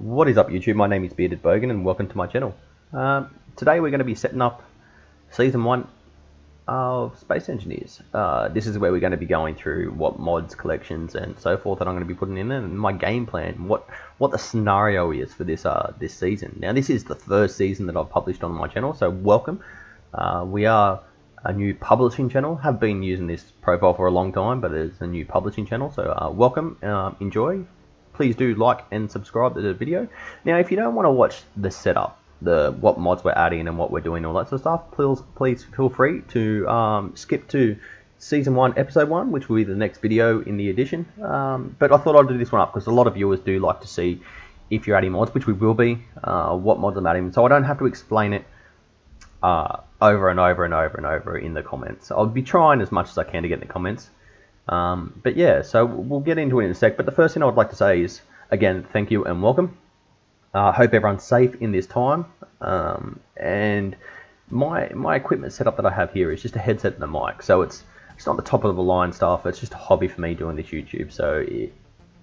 What is up YouTube? My name is Bearded Bogan and welcome to my channel. Today we're going to be setting up Season 1 of Space Engineers. This is where we're going to be going through what mods, collections and so forth that I'm going to be putting in there, and my game plan, what the scenario is for this season. Now this is the first season that I've published on my channel, so welcome. We are a new publishing channel, have been using this profile for a long time, but it's a new publishing channel, so welcome, enjoy. Please do like and subscribe to the video. Now, if you don't want to watch the setup, what mods we're adding and what we're doing, all that sort of stuff, please feel free to skip to Season 1, Episode 1, which will be the next video in the edition. But I thought I'd do this one up because a lot of viewers do like to see if you're adding mods, which we will be, what mods I'm adding, so I don't have to explain it over and over and over and over in the comments. I'll be trying as much as I can to get in the comments. But yeah, so we'll get into it in a sec. But the first thing I would like to say is, again, thank you and welcome. Hope everyone's safe in this time. And my equipment setup that I have here is just a headset and a mic. So it's not the top of the line stuff. It's just a hobby for me doing this YouTube. So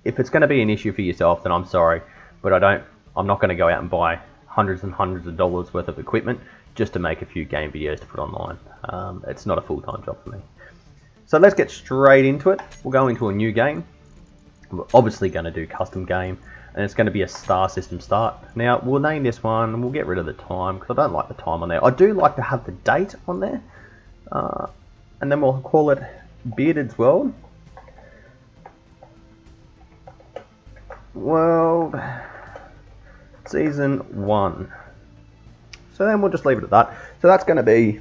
if it's going to be an issue for yourself, then I'm sorry. But I'm not going to go out and buy hundreds and hundreds of dollars worth of equipment just to make a few game videos to put online. It's not a full-time job for me. So let's get straight into it. We'll go into a new game. We're obviously going to do custom game, and it's going to be a star system start. Now we'll name this one, and we'll get rid of the time because I don't like the time on there. I do like to have the date on there, and then we'll call it Bearded's World. World Season 1. So then we'll just leave it at that. So that's going to be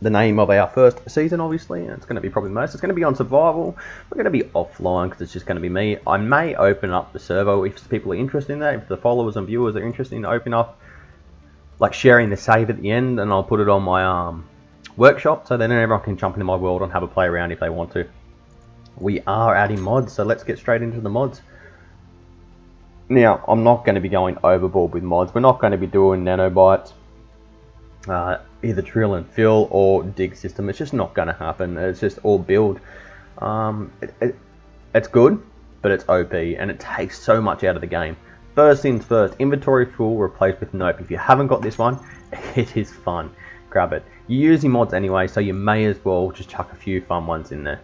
the name of our first season, obviously, and it's going to be probably most. It's going to be on survival. We're going to be offline because it's just going to be me. I may open up the server if people are interested in that. If the followers and viewers are interested in opening up, like sharing the save at the end, and I'll put it on my workshop, so then everyone can jump into my world and have a play around if they want to. We are adding mods, so let's get straight into the mods. Now, I'm not going to be going overboard with mods. We're not going to be doing nanobytes. Either drill and fill or dig system. It's just not going to happen. It's just all build. It's good, but it's OP and it takes so much out of the game. First things first, inventory full replaced with nope. If you haven't got this one, it is fun. Grab it. You're using mods anyway, so you may as well just chuck a few fun ones in there.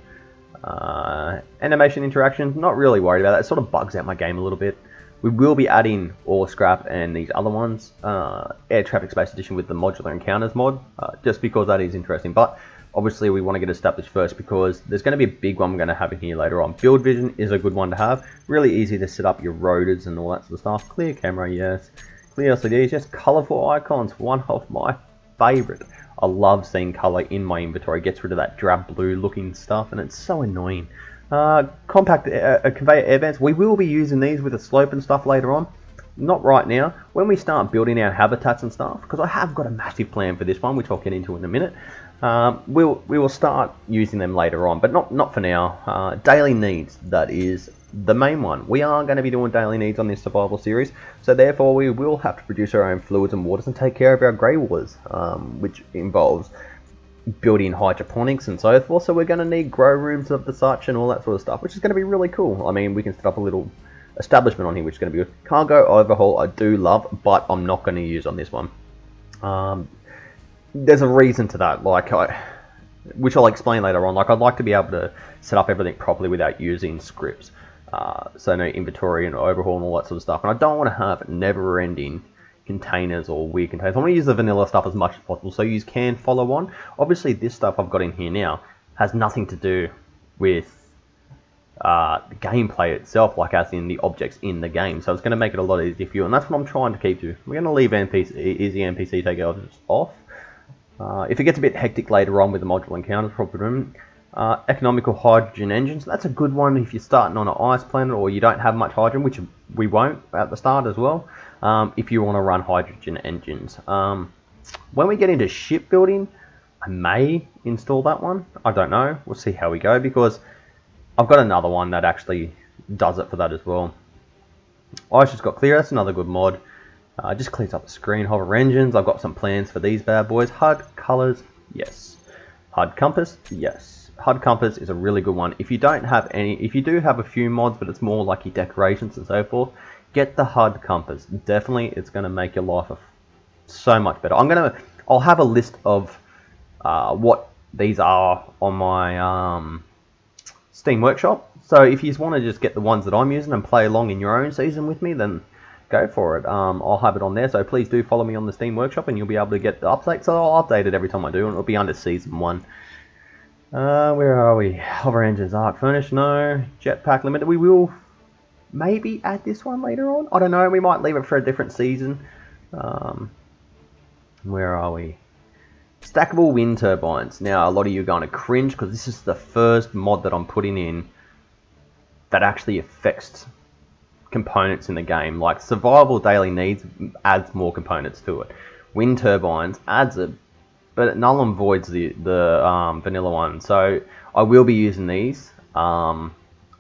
Animation interaction, not really worried about that. It sort of bugs out my game a little bit. We will be adding ore scrap and these other ones, Air Traffic Space Edition with the Modular Encounters mod, just because that is interesting. But obviously we want to get established first because there's going to be a big one we're going to have in here later on. Build Vision is a good one to have. Really easy to set up your rotors and all that sort of stuff. Clear camera, yes. Clear LCDs, just colourful icons, one of my favourite. I love seeing colour in my inventory. It gets rid of that drab blue looking stuff and it's so annoying. Compact conveyor air vents. We will be using these with a slope and stuff later on. Not right now. When we start building our habitats and stuff, because I have got a massive plan for this one, which I'll get into in a minute. We will start using them later on, but not for now. Daily needs, that is the main one. We are going to be doing daily needs on this survival series, so therefore we will have to produce our own fluids and waters and take care of our grey waters, which involves building hydroponics and so forth. So we're going to need grow rooms of the such and all that sort of stuff, which is going to be really cool. I mean, we can set up a little establishment on here, which is going to be good. Cargo overhaul I do love, but I'm not going to use on this one. There's a reason to that, which I'll explain later on. Like, I'd like to be able to set up everything properly without using scripts. So no inventory and overhaul and all that sort of stuff. And I don't want to have never-ending containers or weird containers. I want to use the vanilla stuff as much as possible, so you can follow on. Obviously this stuff I've got in here now has nothing to do with the gameplay itself, like as in the objects in the game, so it's going to make it a lot easier for you, and that's what I'm trying to keep to. We're going to leave easy NPC takeovers off. If it gets a bit hectic later on with the modular encounters problem, economical hydrogen engines, that's a good one if you're starting on an ice planet or you don't have much hydrogen, which we won't at the start as well. If you want to run hydrogen engines. When we get into shipbuilding, I may install that one. I don't know. We'll see how we go, because I've got another one that actually does it for that as well. Ice just got clear. That's another good mod. Just cleans up the screen. Hover engines. I've got some plans for these bad boys. HUD colors, yes. HUD compass, yes. HUD compass is a really good one. If you don't have any, if you do have a few mods, but it's more like your decorations and so forth, get the HUD compass. Definitely, it's going to make your life so much better. I'll have a list of what these are on my Steam Workshop. So if you just want to just get the ones that I'm using and play along in your own season with me, then go for it. I'll have it on there. So please do follow me on the Steam Workshop, and you'll be able to get the updates. So I'll update it every time I do, and it'll be under Season 1. Where are we? Hover engines, arc furnish, no. Jetpack limited. We will maybe add this one later on. I don't know. We might leave it for a different season. Where are we? Stackable wind turbines. Now, a lot of you are going to cringe because this is the first mod that I'm putting in that actually affects components in the game. Like survival daily needs adds more components to it. Wind turbines adds it, but it null and voids the vanilla one. So I will be using these.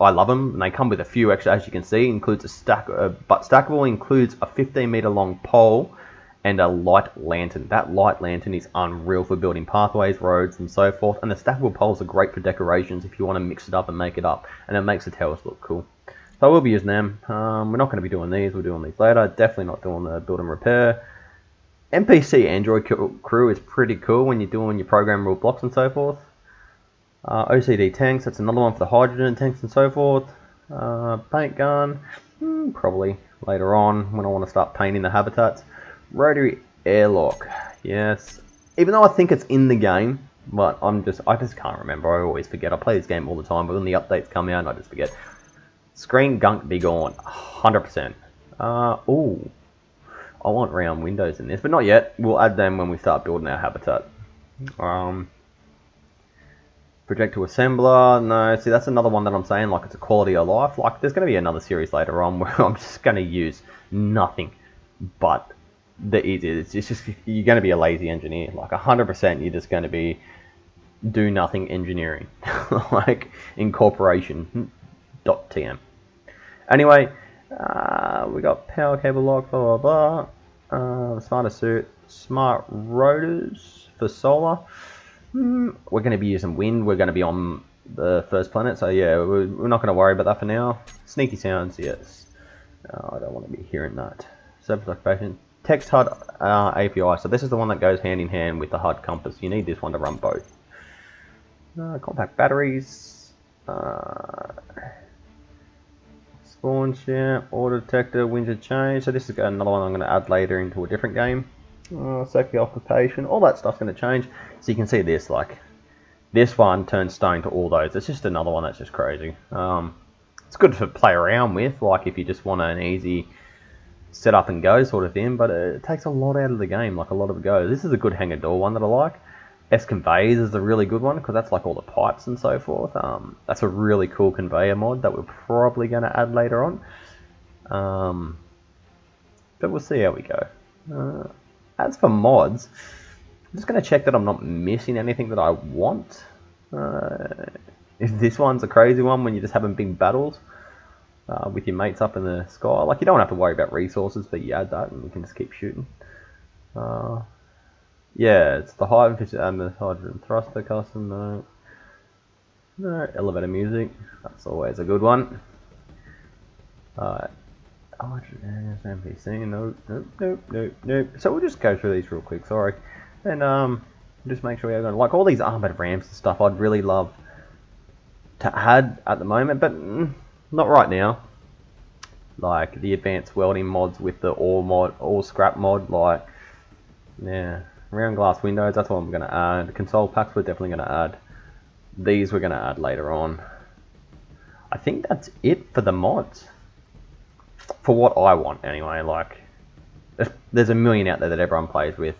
I love them, and they come with a few extra, as you can see. Includes but stackable includes a 15-meter long pole and a light lantern. That light lantern is unreal for building pathways, roads, and so forth. And the stackable poles are great for decorations if you want to mix it up and make it up, and it makes the towers look cool. So I will be using them. We're not going to be doing these. We're doing these later. Definitely not doing the build and repair. NPC Android crew is pretty cool when you're doing your program rule blocks and so forth. OCD tanks, that's another one for the hydrogen tanks and so forth. Paint gun, probably later on when I want to start painting the habitats. Rotary airlock, yes. Even though I think it's in the game, but I just can't remember. I always forget. I play this game all the time, but when the updates come out, I just forget. Screen gunk be gone, 100%. Ooh. I want round windows in this, but not yet. We'll add them when we start building our habitat. Projector assembler, no. See, that's another one that I'm saying, like, it's a quality of life. Like, there's going to be another series later on where I'm just going to use nothing but the easiest. It's just, you're going to be a lazy engineer. Like, 100% you're just going to be do nothing engineering. Like, incorporation.tm. Anyway, we got power cable lock, blah blah blah. Smarter suit, smart rotors for solar. We're going to be using wind. We're going to be on the first planet, so yeah, we're not going to worry about that for now. Sneaky sounds, yes. I don't want to be hearing that. Surface occupation, text HUD API. So this is the one that goes hand in hand with the HUD compass. You need this one to run both. Compact batteries. Spawn share, auto detector, winter change. So this is another one I'm going to add later into a different game. Safety occupation, all that stuff's going to change. So you can see this, like, this one turns stone to all those. It's just another one that's just crazy. It's good to play around with, like if you just want an easy set up and go sort of thing, but it takes a lot out of the game, like a lot of it goes. This is a good hangar door one that I like. S-Conveys is a really good one because that's like all the pipes and so forth. That's a really cool conveyor mod that we're probably going to add later on. But we'll see how we go. As for mods, I'm just going to check that I'm not missing anything that I want. If this one's a crazy one when you're just having big battles with your mates up in the sky. Like, you don't have to worry about resources, but you add that and you can just keep shooting. Yeah, it's the high and the hydrogen thruster custom. No elevator music. That's always a good one. Hydrogen NPC. Nope. So we'll just go through these real quick. Sorry, and just make sure we're going like all these armored ramps and stuff. I'd really love to add at the moment, but not right now. Like the advanced welding mods with the all scrap mod. Like, yeah. Round glass windows, that's what I'm going to add. Console packs we're definitely going to add. These we're going to add later on. I think that's it for the mods. For what I want anyway. Like, there's a million out there that everyone plays with.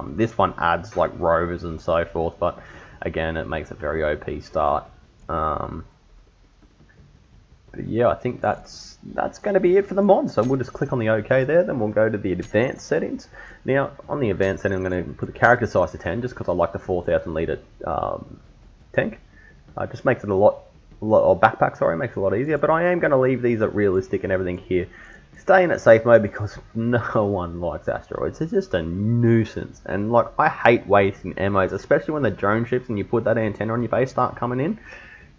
This one adds like rovers and so forth, but again it makes a very OP start. But yeah, I think that's going to be it for the mod. So we'll just click on the OK there, then we'll go to the advanced settings. Now, on the advanced setting, I'm going to put the character size to 10, just because I like the 4,000 litre tank. Just makes it or backpack, sorry, makes it a lot easier. But I am going to leave these at realistic and everything here. Staying at safe mode because no one likes asteroids. It's just a nuisance. And like, I hate wasting ammos, especially when the drone ships and you put that antenna on your base start coming in.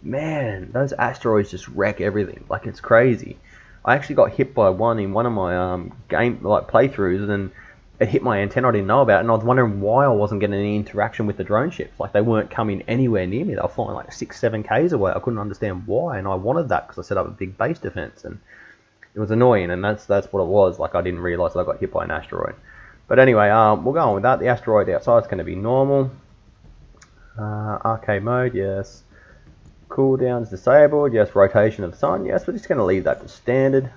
Man, those asteroids just wreck everything. Like, it's crazy. I actually got hit by one in one of my game playthroughs, and it hit my antenna I didn't know about, and I was wondering why I wasn't getting any interaction with the drone ships. Like, they weren't coming anywhere near me. They were flying like 6-7 k's away. I couldn't understand why, and I wanted that because I set up a big base defense, and it was annoying, and that's what it was. Like, I didn't realize that I got hit by an asteroid. But anyway, we'll go on with that. The asteroid outside is going to be normal. Arcade mode, yes. Cooldowns disabled, yes. Rotation of sun, yes. We're just going to leave that to standard.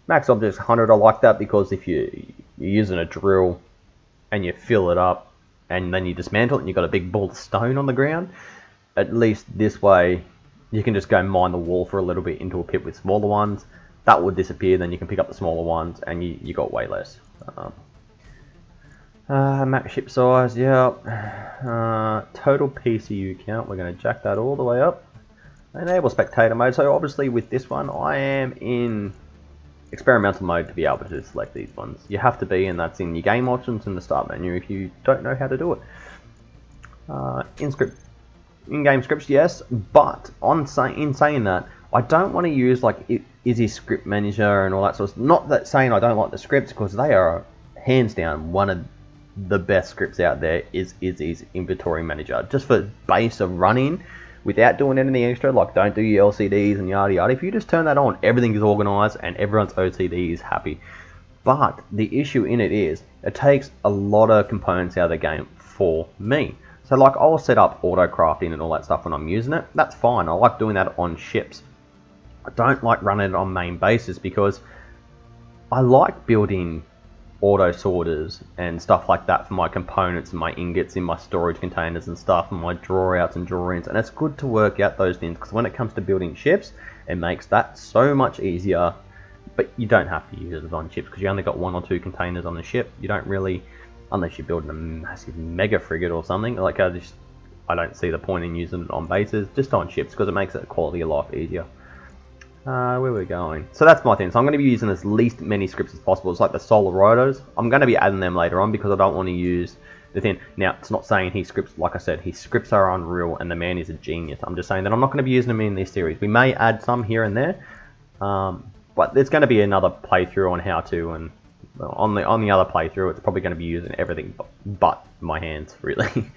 Max objects 100, I like that, because if you're using a drill and you fill it up and then you dismantle it and you've got a big ball of stone on the ground, at least this way you can just go mine the wall for a little bit into a pit with smaller ones. That would disappear, then you can pick up the smaller ones and you got way less. Max ship size, yeah. Total PCU count, we're going to jack that all the way up. Enable spectator mode. So obviously with this one I am in experimental mode to be able to select these ones. You have to be, and that's in your game options in the start menu if you don't know how to do it. In-game scripts, yes, but in saying that, I don't want to use like Izzy Script Manager and all that sort of stuff. Not that saying I don't like the scripts, because they are hands down one of the best scripts out there. Is Izzy's Inventory Manager, just for base of running without doing anything extra, like don't do your LCDs and yada yada. If you just turn that on, everything is organized and everyone's OCD is happy. But the issue in it is, it takes a lot of components out of the game for me. So like, I'll set up auto crafting and all that stuff when I'm using it. That's fine, I like doing that on ships. I don't like running it on main bases, because I like building auto sorters and stuff like that for my components and my ingots in my storage containers and stuff, and my draw outs and draw ins, and it's good to work out those things, because when it comes to building ships, it makes that so much easier. But you don't have to use it on ships, because you only got 1 or 2 containers on the ship. You don't really, unless you're building a massive mega frigate or something, like I don't see the point in using it on bases, just on ships, because it makes it quality of life easier. Where we're going. So that's my thing. So I'm going to be using as least many scripts as possible. It's like the Solar Rotos. I'm going to be adding them later on, because I don't want to use the thing. Now, it's not saying his scripts, like I said, his scripts are unreal and the man is a genius. I'm just saying that I'm not going to be using them in this series. We may add some here and there, but there's going to be another playthrough on how to, and on the other playthrough, it's probably going to be using everything but my hands, really.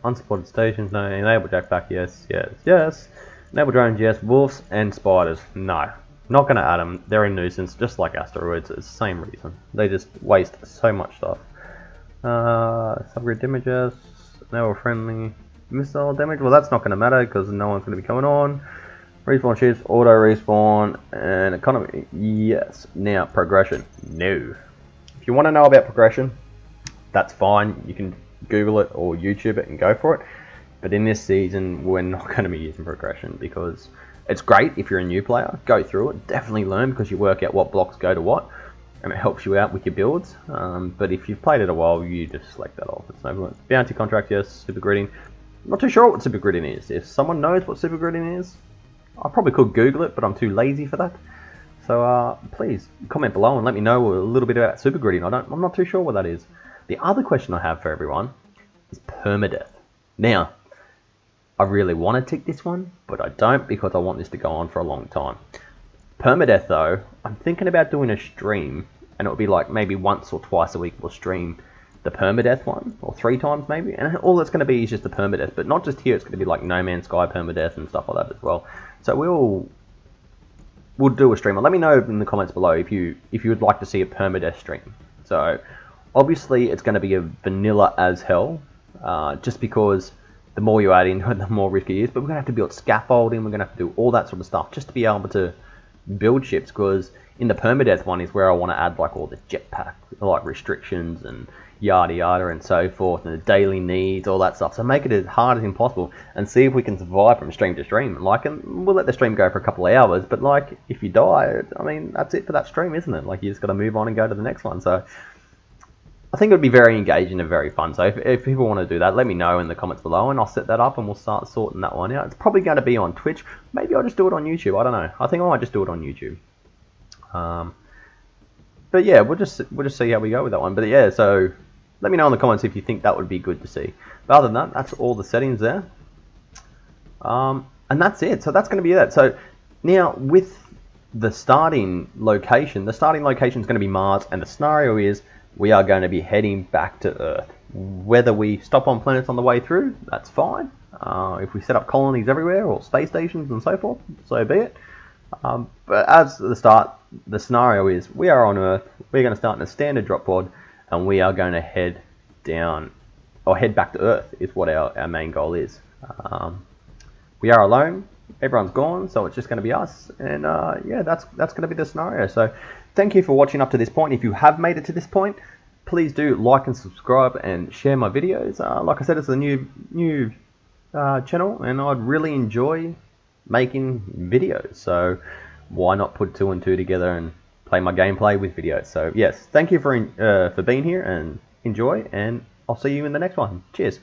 Unsupported stations, no. Enable jackpack, yes, yes, yes. Enable drones, yes. Wolves and spiders, no. Not going to add them. They're a nuisance, just like asteroids. It's the same reason. They just waste so much stuff. Subgrid damages, enable friendly missile damage. Well, that's not going to matter, because no one's going to be coming on. Respawn ships, auto respawn, and economy, yes. Now, progression, no. If you want to know about progression, that's fine. You can Google it or YouTube it and go for it. But in this season, we're not going to be using progression, because it's great if you're a new player. Go through it, definitely learn, because you work out what blocks go to what, and it helps you out with your builds. But if you've played it a while, you just select that off. It's no point. Bounty contract, yes. Super gridding, not too sure what super gridding is. If someone knows what super gridding is, I probably could Google it, but I'm too lazy for that. So please comment below and let me know a little bit about super gridding. I'm not too sure what that is. The other question I have for everyone is permadeath. Now, I really want to tick this one, but I don't, because I want this to go on for a long time. Permadeath though, I'm thinking about doing a stream, and it'll be like maybe once or twice a week we'll stream the permadeath one, or 3 times maybe, and all that's going to be is just the permadeath, but not just here, it's going to be like No Man's Sky permadeath and stuff like that as well. So we'll do a stream. Let me know in the comments below if you would like to see a permadeath stream. So obviously it's going to be a vanilla as hell, just because the more you add in, the more risky it is. But we're going to have to build scaffolding, we're going to have to do all that sort of stuff just to be able to build ships, because in the permadeath one is where I want to add like all the jetpack like restrictions and yada yada and so forth, and the daily needs, all that stuff. So make it as hard as impossible and see if we can survive from stream to stream. Like, and we'll let the stream go for a couple of hours, but like, if you die, I mean, that's it for that stream, isn't it? Like, you just got to move on and go to the next one. So I think it would be very engaging and very fun. So if people want to do that, let me know in the comments below, and I'll set that up and we'll start sorting that one out. It's probably going to be on Twitch. Maybe I'll just do it on YouTube. I don't know. I think I might just do it on YouTube. But yeah, we'll just see how we go with that one. But yeah, so let me know in the comments if you think that would be good to see. But other than that, that's all the settings there. And that's it. So that's going to be that. So now with the starting location is going to be Mars, and the scenario is we are going to be heading back to Earth. Whether we stop on planets on the way through, that's fine. If we set up colonies everywhere or space stations and so forth, so be it. But as the start, the scenario is we are on Earth. We're going to start in a standard drop pod, and we are going to head down or head back to Earth is what our main goal is. We are alone. Everyone's gone, so it's just going to be us, and yeah, that's going to be the scenario. So thank you for watching up to this point. If you have made it to this point, please do like and subscribe and share my videos. Like I said, it's a new channel, and I'd really enjoy making videos, so why not put 2 and 2 together and play my gameplay with videos. So yes, thank you for being here, and enjoy, and I'll see you in the next one. Cheers.